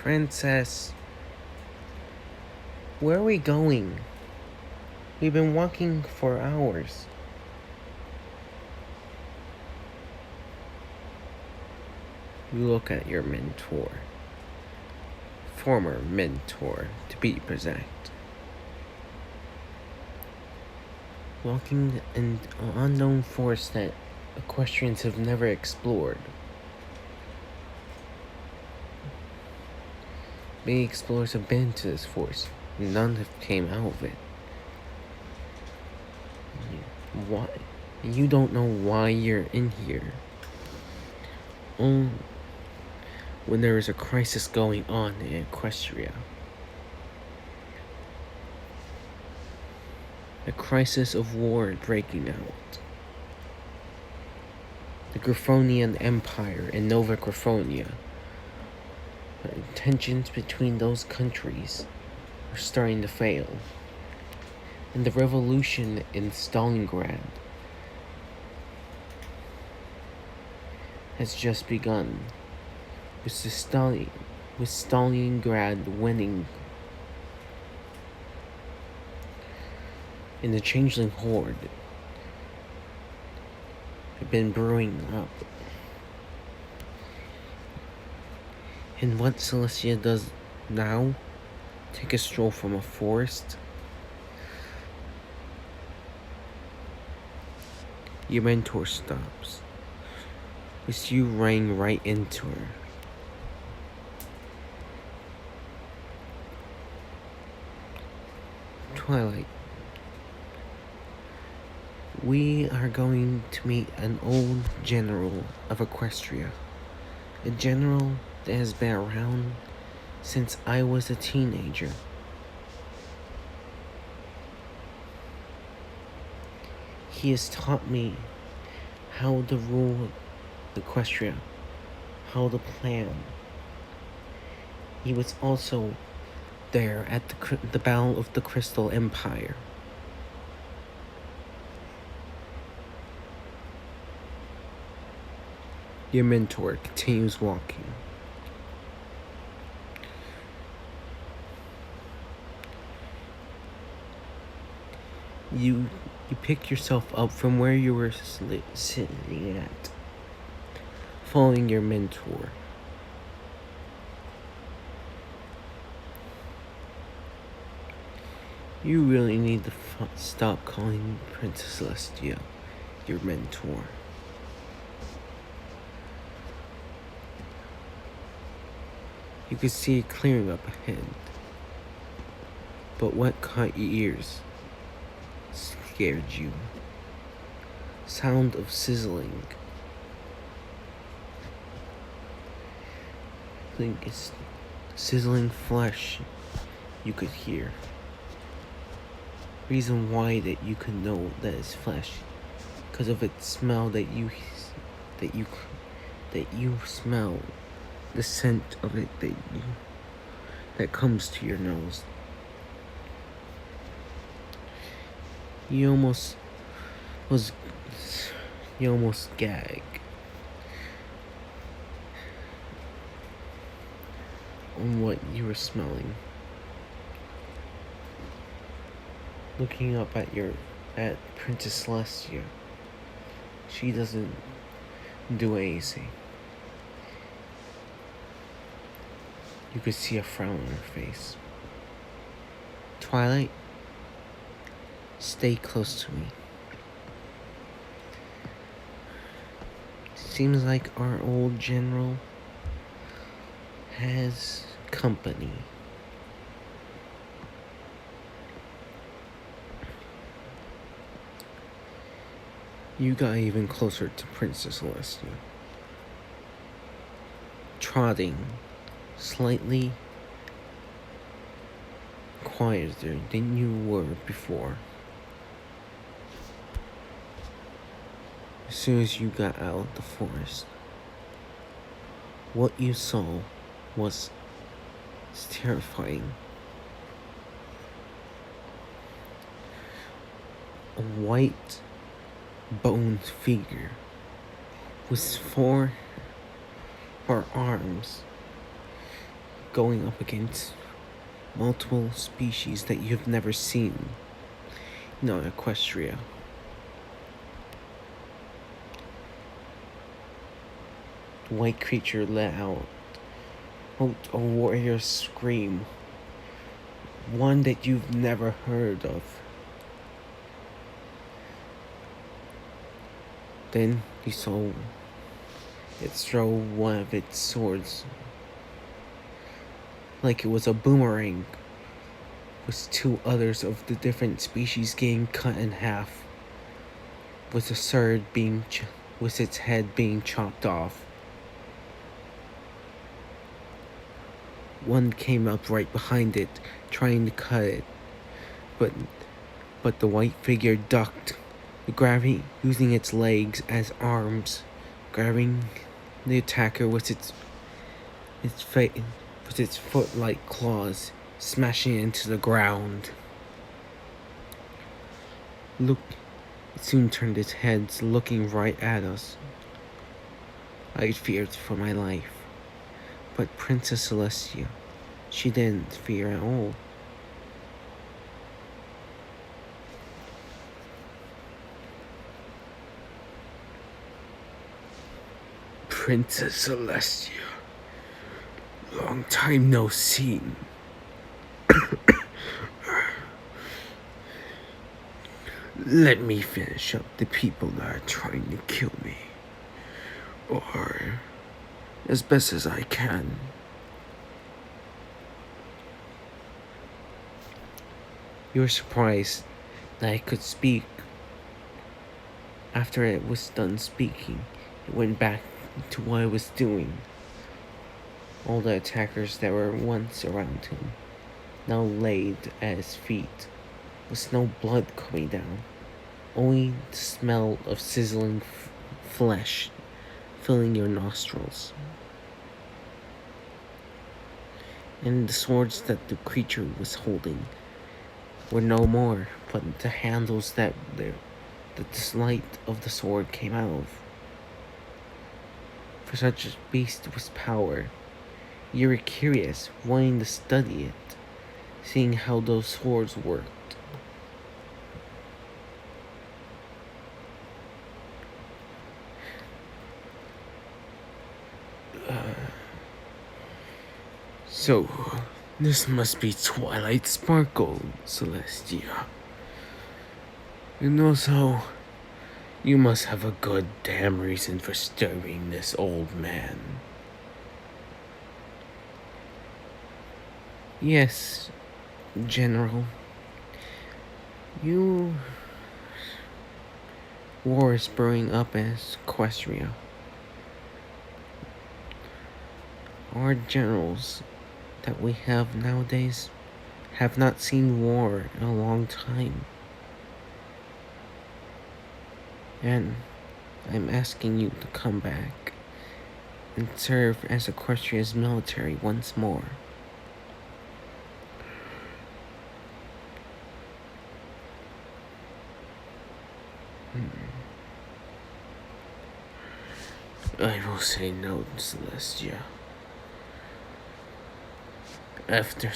Princess, where are we going? We've been walking for hours. You look at your mentor. Former mentor, to be exact. Walking in an unknown forest that equestrians have never explored. Many explorers have been to this forest. None have came out of it. Why? You don't know why you're in here. When there is a crisis going on in Questria. A crisis of war breaking out. The Griffonian Empire and Nova Griffonia. Tensions between those countries are starting to fail. And the revolution in Stalingrad has just begun, with Stalingrad winning, and the changeling horde have been brewing up. And what Celestia does now, take a stroll from a forest. Your mentor stops, with you running right into her. Twilight, we are going to meet an old general of Equestria. A general that has been around since I was a teenager. He has taught me how to rule Equestria, how to plan. He was also there at the Battle of the Crystal Empire. Your mentor continues walking. You pick yourself up from where you were sitting at, following your mentor. You really need to stop calling Princess Celestia your mentor. You could see it clearing up ahead. But what caught your ears scared you. Sound of sizzling. I think it's sizzling flesh you could hear. Reason why that you could know that it's flesh, because of its smell that you smell, the scent of it that comes to your nose. You almost gag on what you were smelling. Looking up at Princess Celestia, she doesn't do anything. You could see a frown on her face. Twilight, stay close to me. Seems like our old general has company. You got even closer to Princess Celestia, trotting slightly quieter than you were before. As soon as you got out of the forest, what you saw was terrifying. A white boned figure with four arms going up against multiple species that you've never seen. No, Equestria. The white creature let out a warrior scream, one that you've never heard of. Then you saw it throw one of its swords like it was a boomerang, with two others of the different species getting cut in half, with the third with its head being chopped off. One came up right behind it, trying to cut it, but the white figure ducked, using its legs as arms, grabbing the attacker with its foot-like claws, smashing it into the ground. It soon turned its head, looking right at us. I feared for my life, but Princess Celestia, she didn't fear at all. Princess Celestia, long time no seen. Let me finish up the people that are trying to kill me. Or, as best as I can. You were surprised that I could speak. After it was done speaking, it went back to what it was doing. All the attackers that were once around him now laid at his feet, with no blood coming down, only the smell of sizzling flesh filling your nostrils. And the swords that the creature was holding were no more but the handles that the light of the sword came out of. For such a beast with power, you were curious, wanting to study it, seeing how those swords worked. So, this must be Twilight Sparkle, Celestia. And also, you must have a good damn reason for disturbing this old man. Yes, General. War is brewing up as Questria. Our generals that we have nowadays have not seen war in a long time. And I'm asking you to come back and serve as Equestria's military once more. I will say no, Celestia. After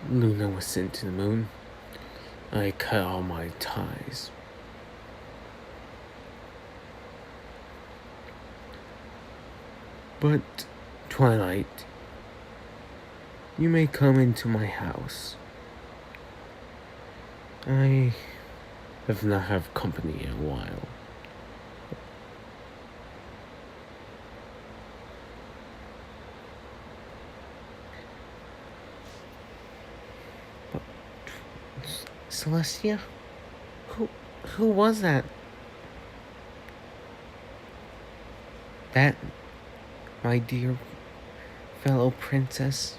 Luna was sent to the moon, I cut all my ties. But, Twilight, you may come into my house. I have not had company in a while. But, Celestia? Who was that? That, my dear fellow princess,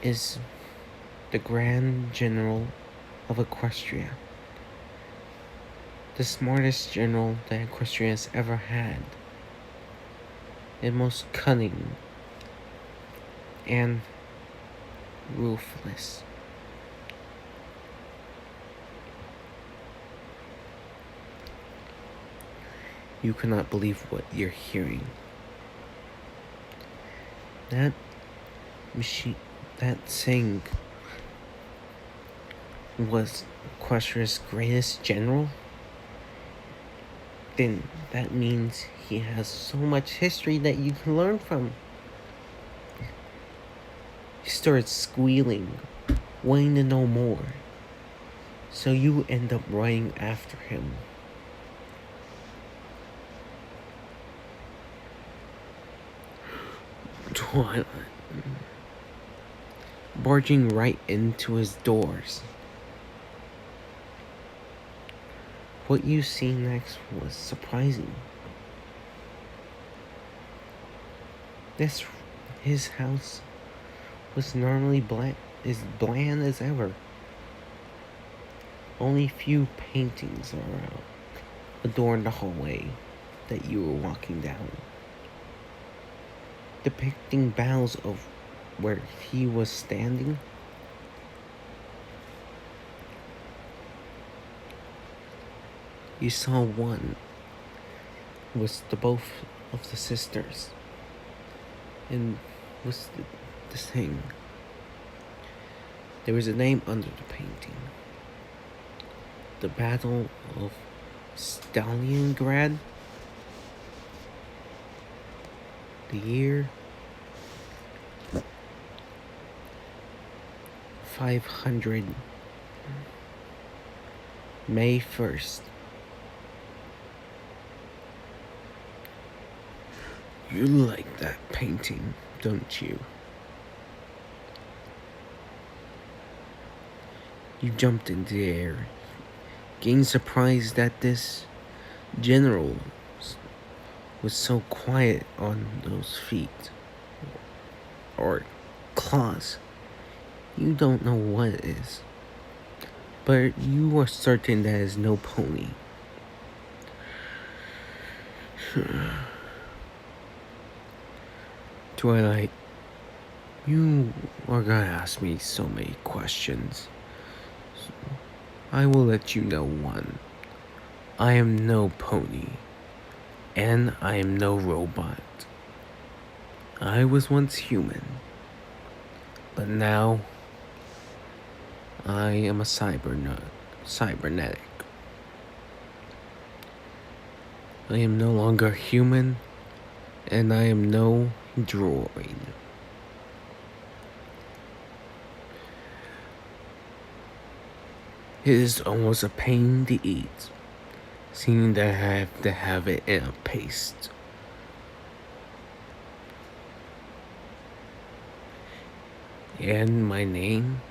is the Grand General of Equestria. The smartest general that Equestria has ever had. And most cunning and ruthless. You cannot believe what you're hearing. That that thing was Questria's greatest general, then that means he has so much history that you can learn from. He started squealing, wanting to know more. So you end up running after him. Twilight. Barging right into his doors. What you see next was surprising. His house was normally as bland as ever. Only few paintings adorned the hallway that you were walking down, depicting battles of where he was standing. You saw one was both of the sisters, and was the thing. There was a name under the painting. The Battle of Stalingrad. The year 500. May 1st. You like that painting, don't you? You jumped into the air, getting surprised that this general was so quiet on those feet. Or claws. You don't know what it is. But you are certain that is no pony. Twilight, you are gonna ask me so many questions. So I will let you know one. I am no pony, and I am no robot. I was once human, but now I am a cybernetic. I am no longer human, and I am no droid. It is almost a pain to eat, seeing that I have to have it in a paste. And my name?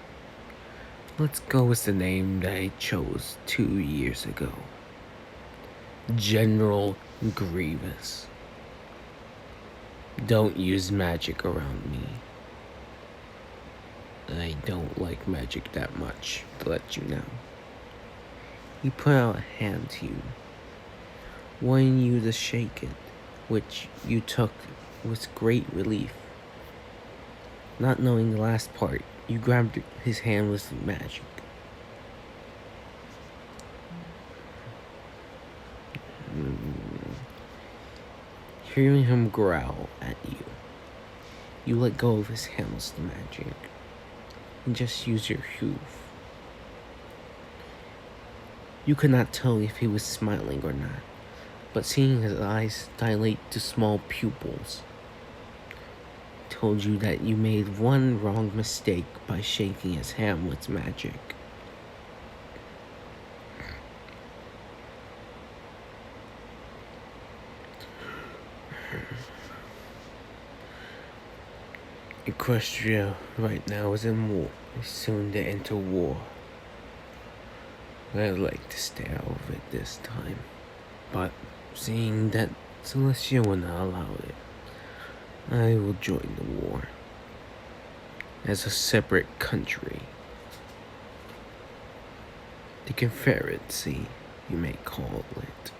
Let's go with the name that I chose 2 years ago. General Grievous. Don't use magic around me. I don't like magic that much, to let you know. He put out a hand to you, wanting you to shake it, which you took with great relief. Not knowing the last part, you grabbed his hand with magic. Hearing him growl at you, you let go of his hand with the magic and just use your hoof. You could not tell if he was smiling or not, but seeing his eyes dilate to small pupils told you that you made one wrong mistake by shaking his hand with magic. Equestria right now is in war, soon to enter war. I'd like to stay out of it this time, but seeing that Celestia will not allow it, I will join the war as a separate country. The Confederacy, you may call it.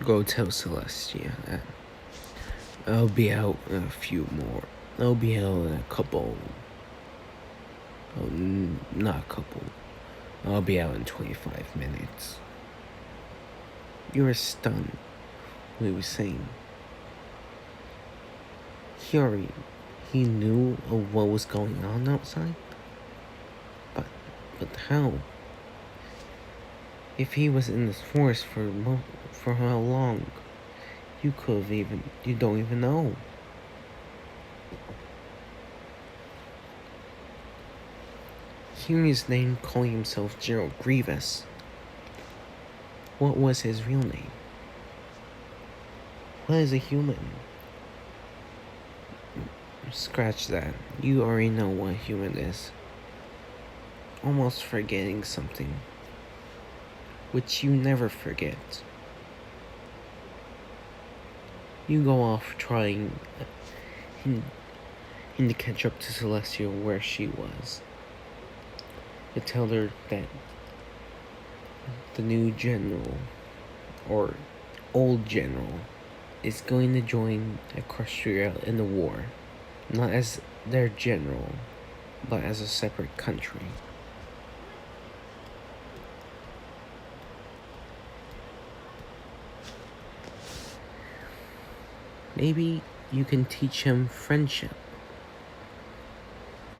Go tell Celestia that I'll be out in a few more. I'll be out in a couple. Oh, not a couple. I'll be out in 25 minutes. You are stunned what he was saying. He knew of what was going on outside, but how? If he was in this forest for how long? You don't even know. Hearing his name calling himself Gerald Grievous, what was his real name? What is a human? Scratch that. You already know what a human is. Almost forgetting something, which you never forget. You go off trying to catch up to Celestia where she was. To tell her that the new general, or old general, is going to join Equestria in the war. Not as their general, but as a separate country. Maybe you can teach him friendship.